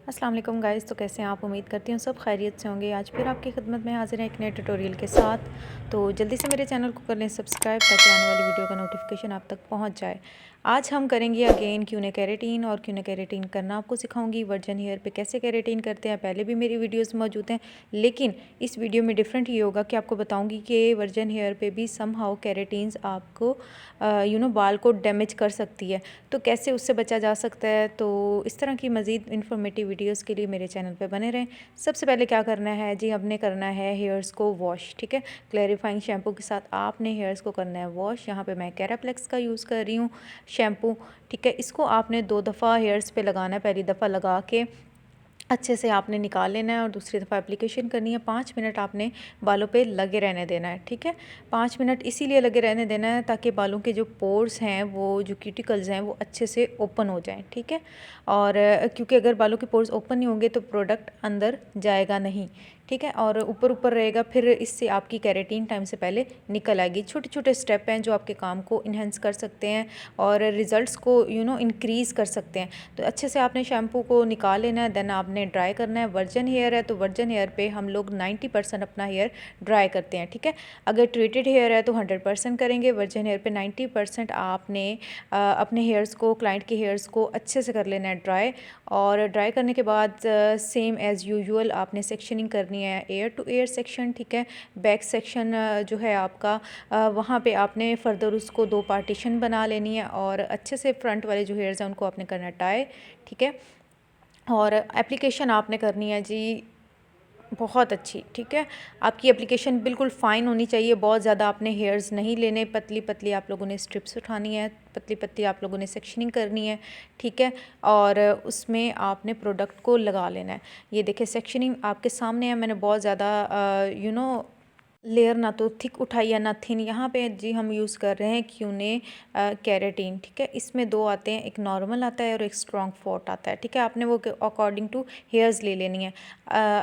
अस्सलाम वालेकुम गाइस। तो कैसे हैं आप? उम्मीद करती हूँ सब खैरियत से होंगे। आज फिर आपकी खिदमत में हाजिर है एक नए ट्यूटोरियल के साथ। तो जल्दी से मेरे चैनल को कर लें सब्सक्राइब ताकि आने वाली वीडियो का नोटिफिकेशन आप तक पहुँच जाए। आज हम करेंगे अगेन क्यूने केराटिन, और क्यूने केराटिन करना आपको सिखाऊंगी। वर्जन हेयर पे कैसे केराटिन करते हैं पहले भी मेरी वीडियोस मौजूद हैं, लेकिन इस वीडियो में डिफरेंट ये होगा कि आपको बताऊंगी कि वर्जन हेयर पे भी समहाउ केराटिन्स आपको बाल को डैमेज कर सकती है, तो कैसे उससे बचा जा सकता है। तो इस तरह की मज़ीद इन्फॉर्मेटिव वीडियोस के लिए मेरे चैनल पे बने रहें। सबसे पहले क्या करना है जी, हमने करना है हेयर्स को वॉश। ठीक है, क्लैरिफाइंग शैम्पू के साथ आपने हेयर्स को करना है वॉश। यहाँ पे मैं कैराप्लेक्स का यूज़ कर रही हूँ शैम्पू। ठीक है, इसको आपने 2 दफ़ा हेयर्स पे लगाना है। पहली दफ़ा लगा के अच्छे से आपने निकाल लेना है और दूसरी दफ़ा एप्लीकेशन करनी है। 5 मिनट आपने बालों पे लगे रहने देना है। ठीक है, 5 मिनट इसीलिए लगे रहने देना है ताकि बालों के जो पोर्स हैं, वो जो क्यूटिकल्स हैं, वो अच्छे से ओपन हो जाएं। ठीक है, और क्योंकि अगर बालों के पोर्स ओपन नहीं होंगे तो प्रोडक्ट अंदर जाएगा नहीं। ठीक है, और ऊपर ऊपर रहेगा, फिर इससे आपकी केराटिन टाइम से पहले निकल आएगी। छोटे छोटे स्टेप हैं जो आपके काम को इन्हेंस कर सकते हैं और रिज़ल्ट्स को इंक्रीज़ कर सकते हैं। तो अच्छे से आपने शैम्पू को निकाल लेना है, देन आपने ड्राई करना है। वर्जन हेयर है तो वर्जन हेयर पे हम लोग 90% अपना हेयर ड्राई करते हैं। ठीक है, अगर ट्रीटेड हेयर है तो 100% करेंगे। वर्जन हेयर पे 90% आपने अपने हेयर्स को, क्लाइंट के हेयर्स को अच्छे से कर लेना है ड्राई। और ड्राई करने के बाद सेम एज़ यूजुअल आपने सेक्शनिंग करनी है, एयर टू एयर सेक्शन। ठीक है, बैक सेक्शन जो है आपका, वहाँ पे आपने फर्दर उसको 2 पार्टीशन बना लेनी है और अच्छे से फ्रंट वाले जो हेयर्स हैं उनको आपने करना है टाई। ठीक है, और एप्लीकेशन आपने करनी है जी बहुत अच्छी। ठीक है, आपकी एप्लीकेशन बिल्कुल फ़ाइन होनी चाहिए। बहुत ज़्यादा आपने हेयर्स नहीं लेने, पतली पतली आप लोगों ने स्ट्रिप्स उठानी है, पतली पतली आप लोगों ने सेक्शनिंग करनी है। ठीक है, और उसमें आपने प्रोडक्ट को लगा लेना है। ये देखिए सेक्शनिंग आपके सामने है। मैंने बहुत ज़्यादा लेयर ना तो थिक उठाई है ना थिन। यहाँ पे जी हम यूज़ कर रहे हैं क्यूने केराटिन। ठीक है, इसमें 2 आते हैं, एक नॉर्मल आता है और एक स्ट्रॉन्ग फोर्ट आता है। ठीक है, आपने वो अकॉर्डिंग टू हेयर्स ले लेनी है।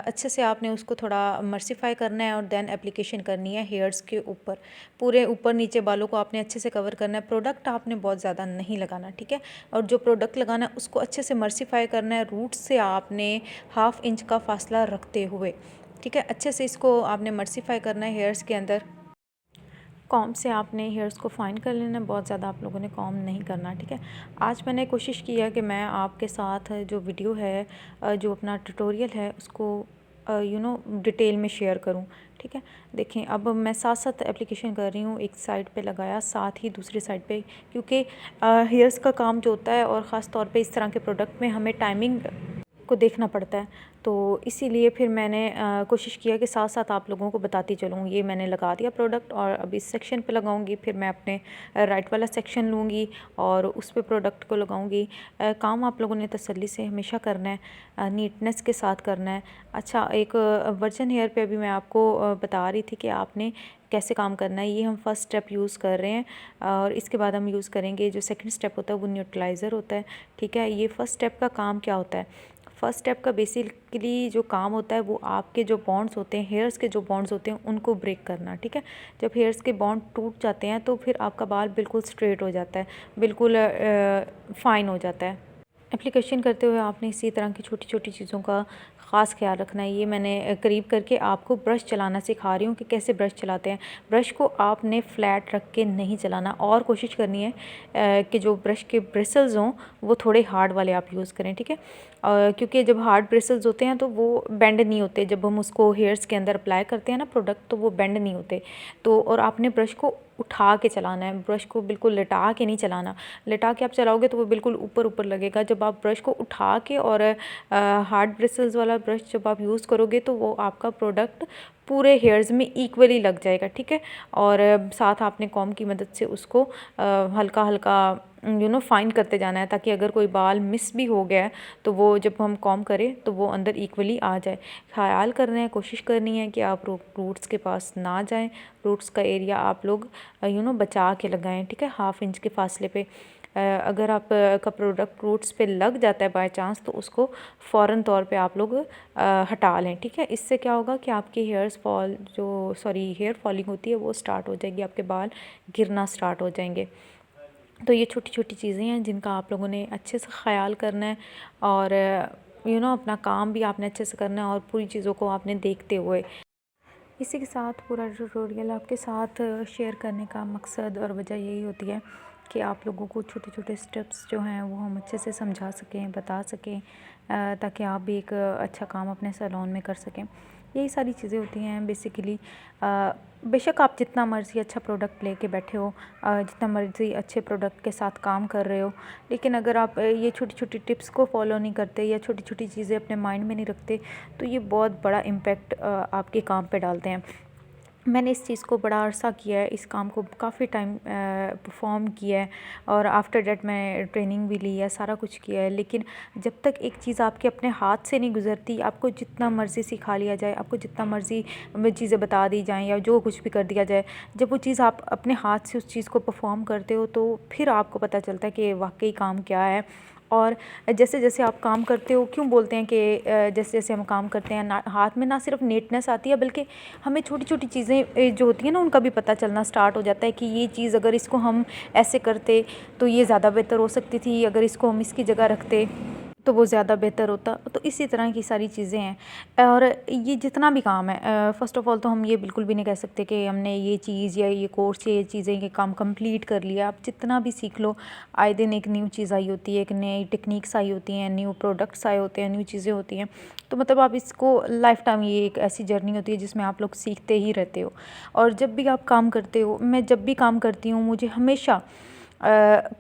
अच्छे से आपने उसको थोड़ा मर्सीफाई करना है और देन एप्लीकेशन करनी है हेयर्स के ऊपर। पूरे ऊपर नीचे बालों को आपने अच्छे से कवर करना है। प्रोडक्ट आपने बहुत ज़्यादा नहीं लगाना। ठीक है, और जो प्रोडक्ट लगाना है उसको अच्छे से मर्सीफाई करना है। रूट से आपने 1/2 इंच का फासला रखते हुए, ठीक है, अच्छे से इसको आपने मर्सीफाई करना है हेयर्स के अंदर। कॉम से आपने हेयर्स को फाइन कर लेना है, बहुत ज़्यादा आप लोगों ने कॉम नहीं करना। ठीक है, आज मैंने कोशिश की है कि मैं आपके साथ जो वीडियो है, जो अपना ट्यूटोरियल है, उसको डिटेल में शेयर करूं। ठीक है, देखें अब मैं साथ साथ एप्लीकेशन कर रही हूँ। एक साइड पे लगाया, साथ ही दूसरी साइड पे, क्योंकि हेयर्स का काम जो होता है और ख़ास तौर पे इस तरह के प्रोडक्ट में हमें टाइमिंग को देखना पड़ता है, तो इसीलिए फिर मैंने कोशिश किया कि साथ साथ आप लोगों को बताती चलूँ। ये मैंने लगा दिया प्रोडक्ट और अब इस सेक्शन पे लगाऊंगी, फिर मैं अपने राइट वाला सेक्शन लूँगी और उस पे प्रोडक्ट को लगाऊंगी। काम आप लोगों ने तसल्ली से हमेशा करना है, नीटनेस के साथ करना है। अच्छा, एक वर्जन हेयर पे अभी मैं आपको बता रही थी कि आपने कैसे काम करना है। ये हम फर्स्ट स्टेप यूज़ कर रहे हैं और इसके बाद हम यूज़ करेंगे जो सेकंड स्टेप होता है, वो न्यूट्रलाइज़र होता है। ठीक है, ये फर्स्ट स्टेप का काम क्या होता है? फर्स्ट स्टेप का बेसिकली जो काम होता है वो आपके जो बॉन्ड्स होते हैं, हेयर्स के जो बॉन्ड्स होते हैं, उनको ब्रेक करना। ठीक है, जब हेयर्स के बॉन्ड टूट जाते हैं तो फिर आपका बाल बिल्कुल स्ट्रेट हो जाता है, बिल्कुल फ़ाइन हो जाता है। एप्लीकेशन करते हुए आपने इसी तरह की छोटी छोटी चीज़ों का ख़ास ख्याल रखना है। ये मैंने करीब करके आपको ब्रश चलाना सिखा रही हूँ कि कैसे ब्रश चलाते हैं। ब्रश को आपने फ्लैट रख के नहीं चलाना और कोशिश करनी है कि जो ब्रश के ब्रिसल्स हों वो थोड़े हार्ड वाले आप यूज़ करें। ठीक है, क्योंकि जब हार्ड ब्रिसल्स होते हैं तो वो बेंड नहीं होते। जब हम उसको हेयर्स के अंदर अप्लाई करते हैं ना प्रोडक्ट, तो वो बेंड नहीं होते। तो और आपने ब्रश को उठा के चलाना है, ब्रश को बिल्कुल लिटा के नहीं चलाना। लिटा के आप चलाओगे तो वो बिल्कुल ऊपर ऊपर लगेगा। जब आप ब्रश को उठा के और हार्ड ब्रिसल्स वाला ब्रश जब आप यूज़ करोगे तो वो आपका प्रोडक्ट पूरे हेयर्स में इक्वली लग जाएगा। ठीक है, और साथ आपने कॉम की मदद से उसको हल्का हल्का फाइन करते जाना है, ताकि अगर कोई बाल मिस भी हो गया है तो वो जब हम कॉम करें तो वो अंदर इक्वली आ जाए। ख्याल करना है, कोशिश करनी है कि आप रूट्स के पास ना जाएं। रूट्स का एरिया आप लोग बचा के लगाएं। ठीक है, 1/2 इंच के फासले पे। अगर आप का प्रोडक्ट रूट्स पे लग जाता है बाय चांस, तो उसको फ़ौरन तौर पे आप लोग हटा लें। ठीक है, इससे क्या होगा कि आपके हेयर फॉलिंग होती है वो स्टार्ट हो जाएगी, आपके बाल गिरना स्टार्ट हो जाएंगे। तो ये छोटी छोटी चीज़ें हैं जिनका आप लोगों ने अच्छे से ख्याल करना है। और अपना काम भी आपने अच्छे से करना है और पूरी चीज़ों को आपने देखते हुए। इसी के साथ पूरा ट्यूटोरियल आपके साथ शेयर करने का मकसद और वजह यही होती है कि आप लोगों को छोटे छोटे स्टेप्स जो हैं वो हम अच्छे से समझा सकें, बता सकें, ताकि आप भी एक अच्छा काम अपने सैलून में कर सकें। यही सारी चीज़ें होती हैं बेसिकली। बेशक आप जितना मर्ज़ी अच्छा प्रोडक्ट लेके बैठे हो, जितना मर्ज़ी अच्छे प्रोडक्ट के साथ काम कर रहे हो, लेकिन अगर आप ये छोटी छोटी टिप्स को फॉलो नहीं करते या छोटी छोटी चीज़ें अपने माइंड में नहीं रखते, तो ये बहुत बड़ा इम्पैक्ट आपके काम पे डालते हैं। मैंने इस चीज़ को बड़ा अरसा किया है, इस काम को काफ़ी टाइम परफॉर्म किया है और आफ्टर डेट मैं ट्रेनिंग भी ली है, सारा कुछ किया है। लेकिन जब तक एक चीज़ आपके अपने हाथ से नहीं गुज़रती, आपको जितना मर्ज़ी सिखा लिया जाए, आपको जितना मर्ज़ी चीज़ें बता दी जाएँ या जो कुछ भी कर दिया जाए, जब वो चीज़ आप अपने हाथ से उस चीज़ को परफॉर्म करते हो तो फिर आपको पता चलता है कि वाकई काम क्या है। और जैसे जैसे आप काम करते हो, क्यों बोलते हैं कि जैसे जैसे हम काम करते हैं ना, हाथ में ना सिर्फ नीटनेस आती है, बल्कि हमें छोटी छोटी चीज़ें जो होती हैं ना, उनका भी पता चलना स्टार्ट हो जाता है कि ये चीज़ अगर इसको हम ऐसे करते तो ये ज़्यादा बेहतर हो सकती थी, अगर इसको हम इसकी जगह रखते तो वो ज़्यादा बेहतर होता। तो इसी तरह की सारी चीज़ें हैं। और ये जितना भी काम है, फ़र्स्ट ऑफ़ ऑल तो हम ये बिल्कुल भी नहीं कह सकते कि हमने ये चीज़ या ये कोर्स या ये चीज़ें, ये काम कंप्लीट कर लिया। आप जितना भी सीख लो, आए दिन एक न्यू चीज़ आई होती है, एक नई टेक्निक्स आई होती हैं, न्यू प्रोडक्ट्स आए होते हैं, न्यू चीज़ें होती हैं। तो मतलब आप इसको लाइफ टाइम, ये एक ऐसी जर्नी होती है जिसमें आप लोग सीखते ही रहते हो। और जब भी आप काम करते हो, मैं जब भी काम करती हूँ, मुझे हमेशा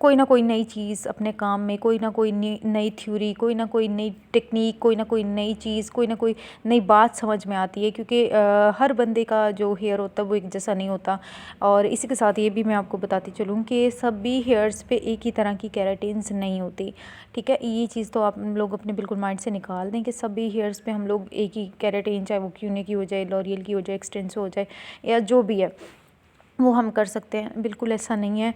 कोई ना कोई नई चीज़ अपने काम में, कोई ना कोई नई थ्योरी, कोई ना कोई नई टेक्निक, कोई ना कोई नई चीज़, कोई ना कोई नई बात समझ में आती है, क्योंकि हर बंदे का जो हेयर होता है वो एक जैसा नहीं होता। और इसी के साथ ये भी मैं आपको बताती चलूँ कि सभी हेयर्स पे एक ही तरह की केराटिन्स नहीं होती, ठीक है। ये चीज़ तो आप लोग अपने बिल्कुल माइंड से निकाल दें कि सभी हेयर्स पे हम लोग एक ही केराटिन, चाहे वो क्यूने की हो जाए, लॉरियल की हो जाए, एक्सटेंसो हो जाए, या जो भी है वो हम कर सकते हैं। बिल्कुल ऐसा नहीं है।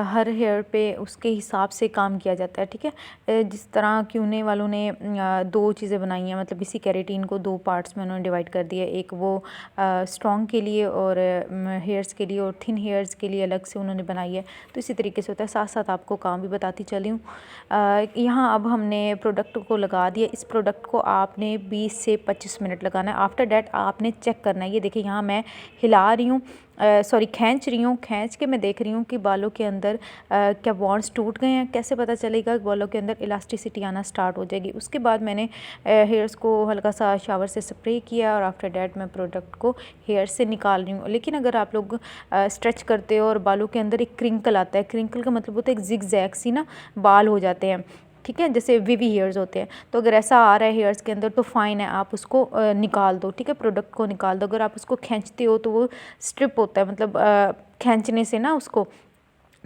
हर हेयर पे उसके हिसाब से काम किया जाता है, ठीक है। जिस तरह क्यूने वालों ने दो चीज़ें बनाई हैं, मतलब इसी केराटिन को दो पार्ट्स में उन्होंने डिवाइड कर दिया। एक वो स्ट्रॉन्ग के लिए और हेयर्स के लिए, और थिन हेयर्स के लिए अलग से उन्होंने बनाई है। तो इसी तरीके से होता है। साथ साथ आपको काम भी बताती चली हूँ। यहाँ अब हमने प्रोडक्ट को लगा दिया। इस प्रोडक्ट को आपने 20 से 25 मिनट लगाना है। आफ्टर डैट आपने चेक करना है। ये देखिए, यहाँ मैं हिला रही हूँ, सॉरी खींच रही हूँ, खींच के मैं देख रही हूँ कि बालों के अंदर क्या बॉन्ड्स टूट गए हैं। कैसे पता चलेगा? बालों के अंदर इलास्टिसिटी आना स्टार्ट हो जाएगी। उसके बाद मैंने हेयर्स को हल्का सा शावर से स्प्रे किया और आफ्टर डैट मैं प्रोडक्ट को हेयर से निकाल रही हूँ। लेकिन अगर आप लोग स्ट्रेच करते हो और बालों के अंदर एक क्रिंकल आता है, क्रिंकल का मतलब होता है एक जिग जैग सी ना बाल हो जाते हैं, ठीक है, जैसे विवी हेयर्स होते हैं। तो अगर ऐसा आ रहा है हेयर्स के अंदर तो फ़ाइन है, आप उसको निकाल दो, ठीक है, प्रोडक्ट को निकाल दो। अगर आप उसको खींचते हो तो वो स्ट्रिप होता है, मतलब खींचने से ना उसको,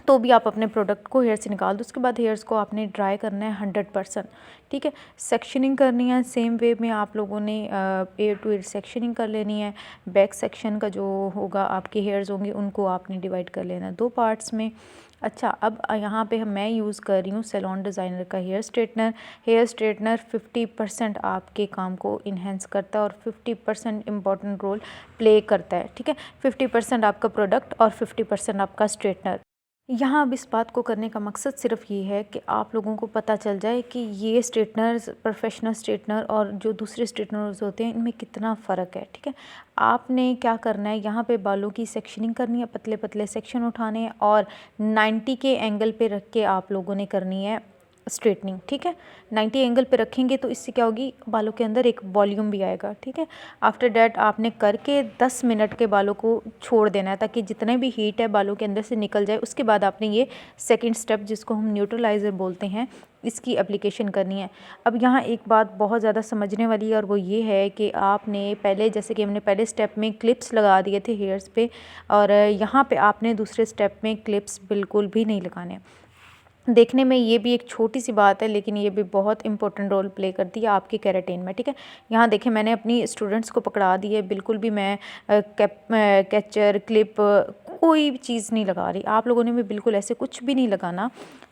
तो भी आप अपने प्रोडक्ट को हेयर से निकाल दो। उसके बाद हेयर्स को आपने ड्राई करना है 100%, ठीक है। सेक्शनिंग करनी है सेम वे में, आप लोगों ने एयर टू एयर सेक्शनिंग कर लेनी है। बैक सेक्शन का जो होगा, आपके हेयर्स होंगे, उनको आपने डिवाइड कर लेना है 2 पार्ट्स में। अच्छा, अब यहाँ पे मैं यूज़ कर रही हूँ सैलून डिज़ाइनर का हेयर स्ट्रेटनर। हेयर स्ट्रेटनर 50% आपके काम को इन्हेंस करता है और 50% इम्पॉर्टेंट रोल प्ले करता है, ठीक है। 50% आपका प्रोडक्ट और 50% आपका स्ट्रेटनर। यहाँ अब इस बात को करने का मकसद सिर्फ ये है कि आप लोगों को पता चल जाए कि ये स्ट्रेटनर्स, प्रोफेशनल स्ट्रेटनर और जो दूसरे स्ट्रेटनर्स होते हैं, इनमें कितना फ़र्क है, ठीक है। आपने क्या करना है, यहाँ पे बालों की सेक्शनिंग करनी है, पतले पतले सेक्शन उठाने हैं और 90 के एंगल पे रख के आप लोगों ने करनी है स्ट्रेटनिंग, ठीक है। 90 एंगल पे रखेंगे तो इससे क्या होगी, बालों के अंदर एक वॉल्यूम भी आएगा, ठीक है। आफ्टर डैट आपने करके 10 मिनट के बालों को छोड़ देना है, ताकि जितने भी हीट है बालों के अंदर से निकल जाए। उसके बाद आपने ये सेकंड स्टेप, जिसको हम न्यूट्रलाइज़र बोलते हैं, इसकी एप्लीकेशन करनी है। अब यहाँ एक बात बहुत ज़्यादा समझने वाली है, और वो ये है कि आपने पहले, जैसे कि हमने पहले स्टेप में क्लिप्स लगा दिए थे हेयर्स पे, और यहाँ पे आपने दूसरे स्टेप में क्लिप्स बिल्कुल भी नहीं लगाने। देखने में ये भी एक छोटी सी बात है, लेकिन ये भी बहुत इंपॉर्टेंट रोल प्ले करती है आपके केराटिन में, ठीक है। यहाँ देखें, मैंने अपनी स्टूडेंट्स को पकड़ा दी है, बिल्कुल भी मैं कैचर क्लिप कोई भी चीज़ नहीं लगा रही। आप लोगों ने भी बिल्कुल ऐसे कुछ भी नहीं लगाना,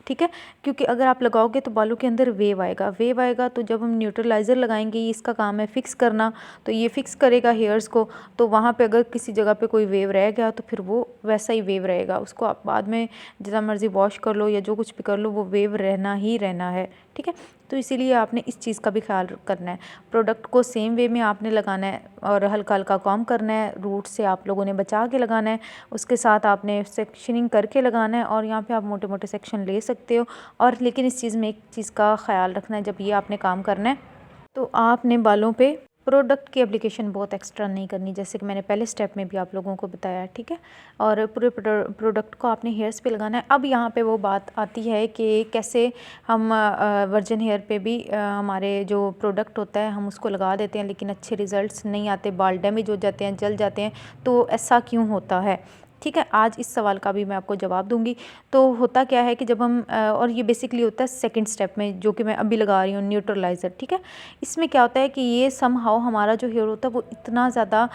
ठीक है, क्योंकि अगर आप लगाओगे तो बालों के अंदर वेव आएगा, तो जब हम न्यूट्रलाइज़र लगाएंगे, ये इसका काम है फिक्स करना, तो ये फिक्स करेगा हेयर्स को। तो वहाँ पे अगर किसी जगह पे कोई वेव रह गया तो फिर वो वैसा ही वेव रहेगा, उसको आप बाद में जितना मर्ज़ी वॉश कर लो या जो कुछ भी कर लो, वो वेव रहना ही रहना है, ठीक है। तो इसीलिए आपने इस चीज़ का भी ख्याल करना है। प्रोडक्ट को सेम वे में आपने लगाना है और हल्का हल्का कॉम्ब करना है, रूट से आप लोगों ने बचा के लगाना है, उसके साथ आपने सेक्शनिंग करके लगाना है। और यहाँ पे आप मोटे मोटे सेक्शन ले सकते हो। और लेकिन इस चीज़ में एक चीज़ का ख्याल रखना है, जब ये आपने काम करना है तो आपने बालों पे प्रोडक्ट की एप्लीकेशन बहुत एक्स्ट्रा नहीं करनी, जैसे कि मैंने पहले स्टेप में भी आप लोगों को बताया, ठीक है। और पूरे प्रोडक्ट को आपने हेयर्स पे लगाना है। अब यहाँ पे वो बात आती है कि कैसे हम वर्जिन हेयर पे भी हमारे जो प्रोडक्ट होता है हम उसको लगा देते हैं, लेकिन अच्छे रिजल्ट्स नहीं आते, बाल डैमेज हो जाते हैं, जल जाते हैं। तो ऐसा क्यों होता है, ठीक है, आज इस सवाल का भी मैं आपको जवाब दूंगी। तो होता क्या है कि जब हम और ये बेसिकली होता है सेकंड स्टेप में, जो कि मैं अभी लगा रही हूँ, न्यूट्रलाइज़र, ठीक है। इसमें क्या होता है कि ये समहाउ हमारा जो हेयर होता है वो इतना ज़्यादा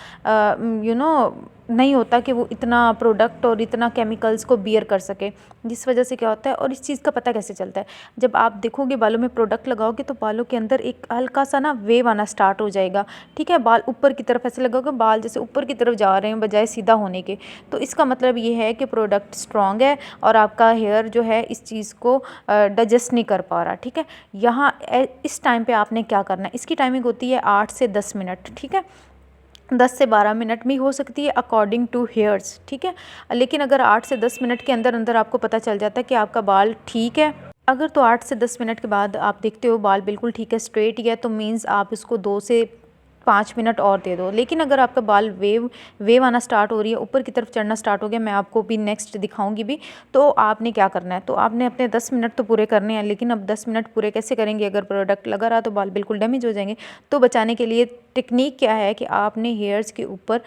नहीं होता कि वो इतना प्रोडक्ट और इतना केमिकल्स को बियर कर सके, जिस वजह से क्या होता है। और इस चीज़ का पता कैसे चलता है, जब आप देखोगे बालों में प्रोडक्ट लगाओगे तो बालों के अंदर एक हल्का सा ना वेव आना स्टार्ट हो जाएगा, ठीक है। बाल ऊपर की तरफ ऐसे लगेगा, बाल जैसे ऊपर की तरफ जा रहे हैं बजाय सीधा होने के। तो इसका मतलब ये है कि प्रोडक्ट स्ट्रॉन्ग है और आपका हेयर जो है इस चीज़ को डाइजेस्ट नहीं कर पा रहा, ठीक है। यहाँ इस टाइम पे आपने क्या करना है, इसकी टाइमिंग होती है 8 से 10 मिनट, ठीक है। 10 से 12 मिनट भी हो सकती है अकॉर्डिंग टू हेयर्स, ठीक है। लेकिन अगर 8 से 10 मिनट के अंदर अंदर आपको पता चल जाता है कि आपका बाल ठीक है, अगर तो 8 से 10 मिनट के बाद आप देखते हो बाल बिल्कुल ठीक है, स्ट्रेट ही है, तो मीन्स आप इसको 2 से 5 मिनट और दे दो। लेकिन अगर आपका बाल वेव आना स्टार्ट हो रही है, ऊपर की तरफ चढ़ना स्टार्ट हो गया, मैं आपको भी नेक्स्ट दिखाऊंगी भी, तो आपने क्या करना है, तो आपने अपने 10 मिनट तो पूरे करने हैं। लेकिन अब 10 मिनट पूरे कैसे करेंगे, अगर प्रोडक्ट लगा रहा तो बाल बिल्कुल डैमेज हो जाएंगे। तो बचाने के लिए टेक्निक क्या है कि आपने हेयर्स के ऊपर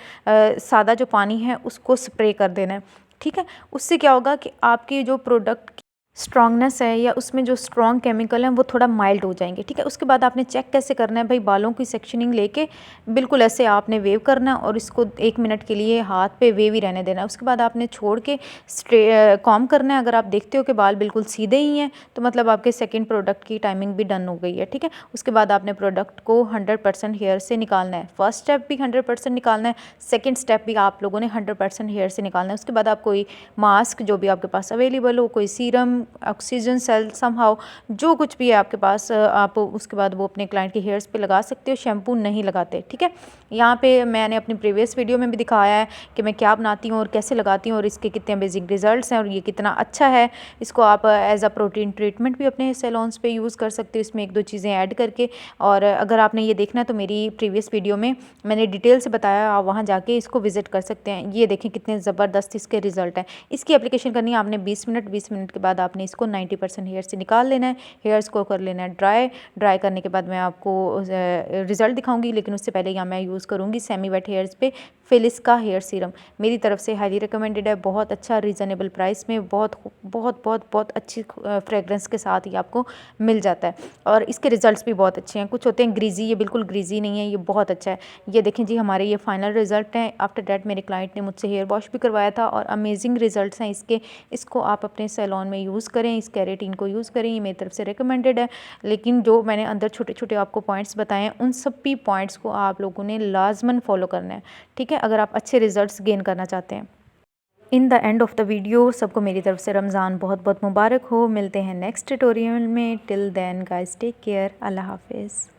सादा जो पानी है उसको स्प्रे कर देना है, ठीक है। उससे क्या होगा कि आपकी जो प्रोडक्ट स्ट्रॉन्गनेस है या उसमें जो स्ट्रॉन्ग केमिकल हैं वो थोड़ा माइल्ड हो जाएंगे, ठीक है। उसके बाद आपने चेक कैसे करना है भाई, बालों की सेक्शनिंग लेके बिल्कुल ऐसे आपने वेव करना है और इसको 1 मिनट के लिए हाथ पे वेव ही रहने देना है। उसके बाद आपने छोड़ के कॉम्ब करना है। अगर आप देखते हो कि बाल बिल्कुल सीधे ही हैं तो मतलब आपके सेकेंड प्रोडक्ट की टाइमिंग भी डन हो गई है, ठीक है। उसके बाद आपने प्रोडक्ट को 100% हेयर से निकालना है। फर्स्ट स्टेप भी 100% निकालना है, सेकेंड स्टेप भी आप लोगों ने 100% हेयर से निकालना है। उसके बाद आप कोई मास्क जो भी आपके पास अवेलेबल हो, कोई सीरम, ऑक्सीजन सेल, समहाउ जो कुछ भी है आपके पास, आप उसके बाद वो अपने क्लाइंट के हेयर्स पे लगा सकते हो। शैम्पू नहीं लगाते, ठीक है। यहाँ पे मैंने अपनी प्रीवियस वीडियो में भी दिखाया है कि मैं क्या बनाती हूँ और कैसे लगाती हूँ और इसके कितने बेसिक रिजल्ट्स हैं और ये कितना अच्छा है। इसको आप एज अ प्रोटीन ट्रीटमेंट भी अपने सैलून्स पे यूज़ कर सकते हो, इसमें 1-2 चीज़ें ऐड करके। और अगर आपने ये देखना है तो मेरी प्रीवियस वीडियो में मैंने डिटेल से बताया, आप वहाँ जाके इसको विजिट कर सकते हैं। ये देखें कितने ज़बरदस्त इसके रिजल्ट हैं। इसकी एप्लीकेशन करनी है आपने 20 मिनट के बाद आपने इसको 90% हेयर से निकाल लेना है। हेयर्स को कर लेना है ड्राई करने के बाद मैं आपको रिज़ल्ट दिखाऊंगी। लेकिन उससे पहले यहाँ मैं यूज़ करूँगी सेमी वेट हेयर्स पे फिलिस का हेयर सीरम, मेरी तरफ से हाईली रिकमेंडेड है। बहुत अच्छा रीज़नेबल प्राइस में बहुत अच्छी फ्रेगरेंस के साथ ये आपको मिल जाता है और इसके रिज़ल्ट्स भी बहुत अच्छे हैं। कुछ होते हैं ग्रीजी, ये बिल्कुल ग्रीजी नहीं है, ये बहुत अच्छा है। ये देखें जी, हमारे ये फाइनल रिज़ल्ट हैं। आफ्टर डैट मेरे क्लाइंट ने मुझसे हेयर वॉश भी करवाया था और अमेजिंग रिज़ल्ट्स हैं इसके। इसको आप अपने सैलून में यूज़ करें, इस केराटिन को यूज़ करें, ये मेरी तरफ से रिकमेंडेड है। लेकिन जो मैंने अंदर छोटे छोटे आपको पॉइंट्स बताए हैं, उन सभी पॉइंट्स को आप लोगों ने लाजमन फॉलो करना है, ठीक है, अगर आप अच्छे रिजल्ट्स गेन करना चाहते हैं। In the end of the video सबको मेरी तरफ से रमज़ान बहुत बहुत मुबारक हो। मिलते हैं नेक्स्ट ट्यूटोरियल में। Till then guys take care, अल्लाह हाफिज़।